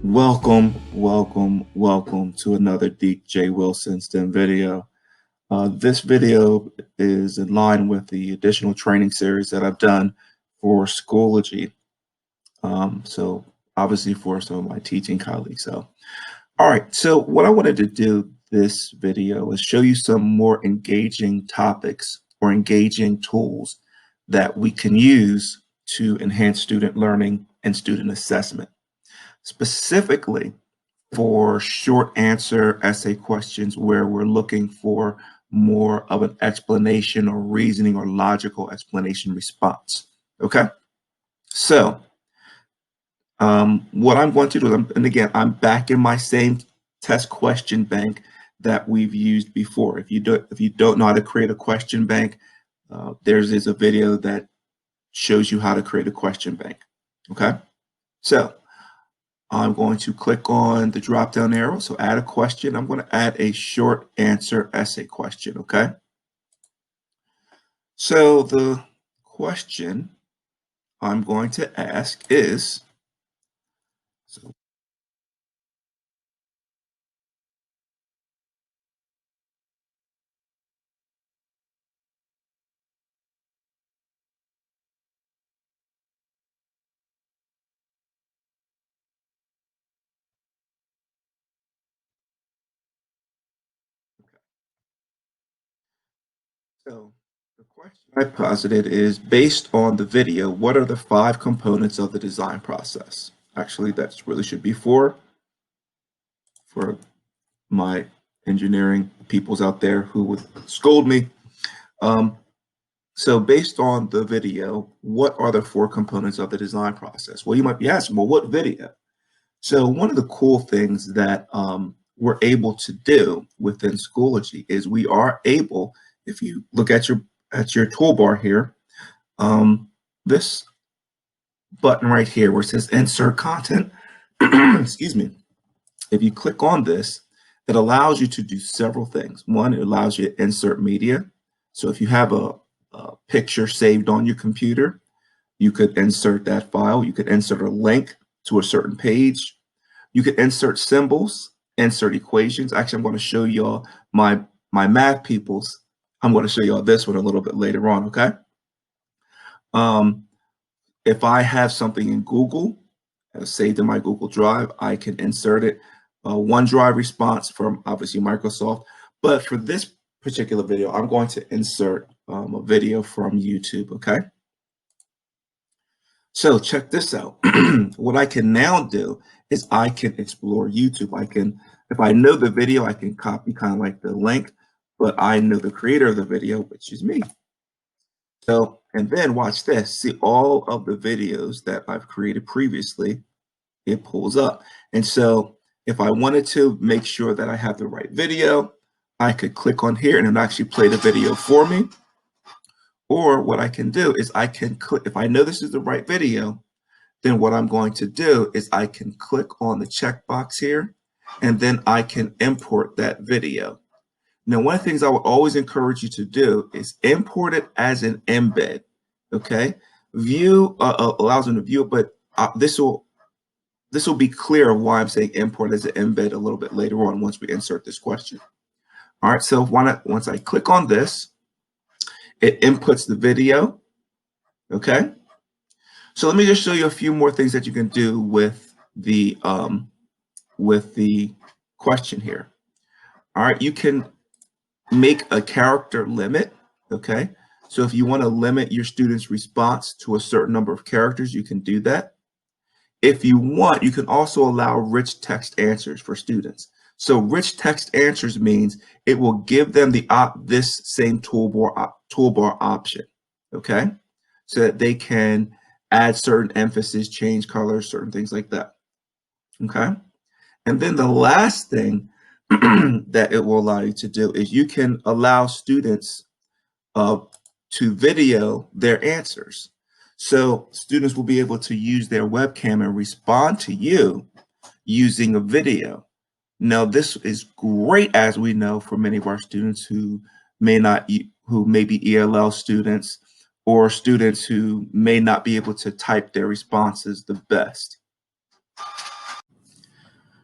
Welcome to another Deke J. Wilson STEM video. This video is in line with the additional training series that I've done for Schoology. So obviously for some of my teaching colleagues. All right, so what I wanted to do this video is show you some more engaging topics or engaging tools that we can use to enhance student learning and student assessment. Specifically for short answer essay questions where we're looking for more of an explanation or reasoning or logical explanation response. Okay, so what I'm going to do, and again, I'm back in my same test question bank that we've used before. If you don't know how to create a question bank, there's a video that shows you how to create a question bank. Okay, so I'm going to click on the drop down arrow. So add a question. I'm going to add a short answer essay question. Okay. So the question I'm going to ask is, so the question I posited is, based on the video, what are the 5 components of the design process? Actually, that really should be for my engineering peoples out there who would scold me. So based on the video, what are the 4 components of the design process? Well, you might be asking, well, what video? So one of the cool things that we're able to do within Schoology is we are able, if you look at your toolbar here, this button right here where it says insert content, excuse me, if you click on this, it allows you to do several things. One, it allows you to insert media. So if you have a picture saved on your computer, you could insert that file. You could insert a link to a certain page. You could insert symbols, insert equations. Actually, I'm going to show y'all my math peoples. I'm going to show y'all this one a little bit later on, okay? If I have something in Google saved in my Google Drive, I can insert it. OneDrive response from obviously Microsoft. But for this particular video, I'm going to insert a video from YouTube, okay? So check this out. What I can now do is I can explore YouTube. If I know the video, I can copy kind of like the link, but I know the creator of the video, which is me. So, and then watch this. See all of the videos that I've created previously, it pulls up. And so if I wanted to make sure that I have the right video, I could click on here and it'll actually play the video for me. Or what I can do is I can click, if I know this is the right video, then what I'm going to do is I can click on the checkbox here, and then I can import that video. Now, one of the things I would always encourage you to do is import it as an embed, okay? View allows them to view it, but this will be clear of why I'm saying import as an embed a little bit later on once we insert this question. All right, so once I click on this, it inputs the video, okay? So let me just show you a few more things that you can do with the question here. All right, you can make a character limit, okay? So if you want to limit your student's response to a certain number of characters, you can do that. If you want, you can also allow rich text answers for students. So rich text answers means it will give them this same toolbar option, okay? So that they can add certain emphasis, change colors, certain things like that, okay? And then the last thing that it will allow you to do is you can allow students to video their answers. So students will be able to use their webcam and respond to you using a video. Now, this is great, as we know, for many of our students who may be ELL students or students who may not be able to type their responses the best.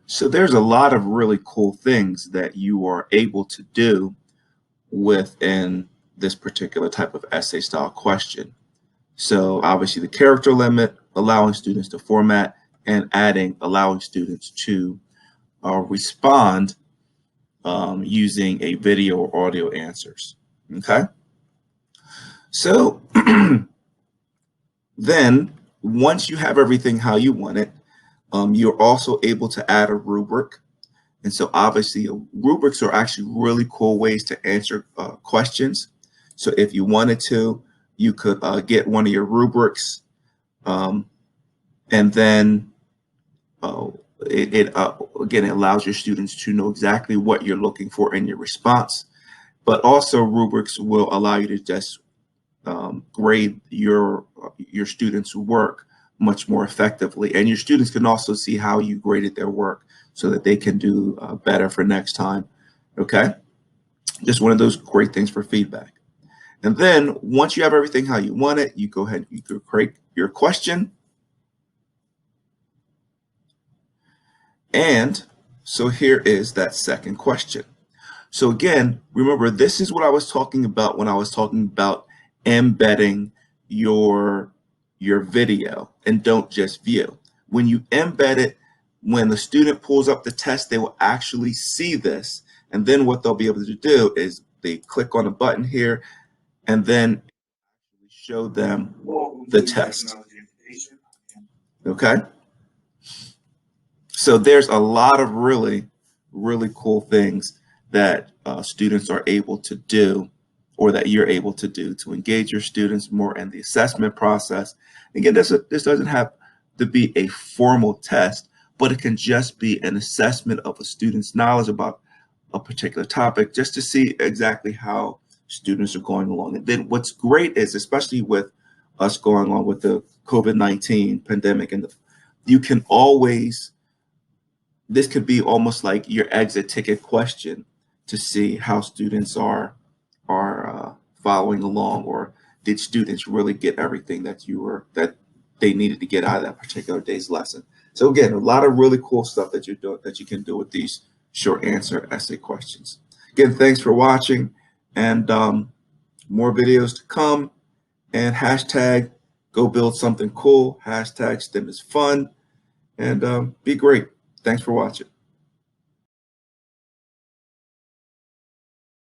So there's a lot of really cool things that you are able to do within this particular type of essay style question. So obviously the character limit, allowing students to format, and allowing students to respond using a video or audio answers. Okay. So then once you have everything how you want it, you're also able to add a rubric. And so obviously rubrics are actually really cool ways to answer questions. So if you wanted to, you could get one of your rubrics and then again, it allows your students to know exactly what you're looking for in your response. But also rubrics will allow you to just grade your students' work much more effectively. And your students can also see how you graded their work so that they can do better for next time. Okay? Just one of those great things for feedback. And then once you have everything how you want it, you go ahead, you can create your question. And so here is that second question. So again, remember, this is what I was talking about when I was talking about embedding your video, and don't just view. When you embed it, when the student pulls up the test, they will actually see this. And then what they'll be able to do is they click on a button here and then show them the test. Okay? So there's a lot of really, really cool things that students are able to do, or that you're able to do to engage your students more in the assessment process. Again, this doesn't have to be a formal test, but it can just be an assessment of a student's knowledge about a particular topic, just to see exactly how students are going along. And then what's great is, especially with us going on with the COVID-19 pandemic, and you can always, this could be almost like your exit ticket question to see how students are following along, or did students really get everything that they needed to get out of that particular day's lesson. So again, a lot of really cool stuff that you can do with these short answer essay questions. Again, thanks for watching, and more videos to come. And hashtag go build something cool. Hashtag STEM is fun, and be great. Thanks for watching.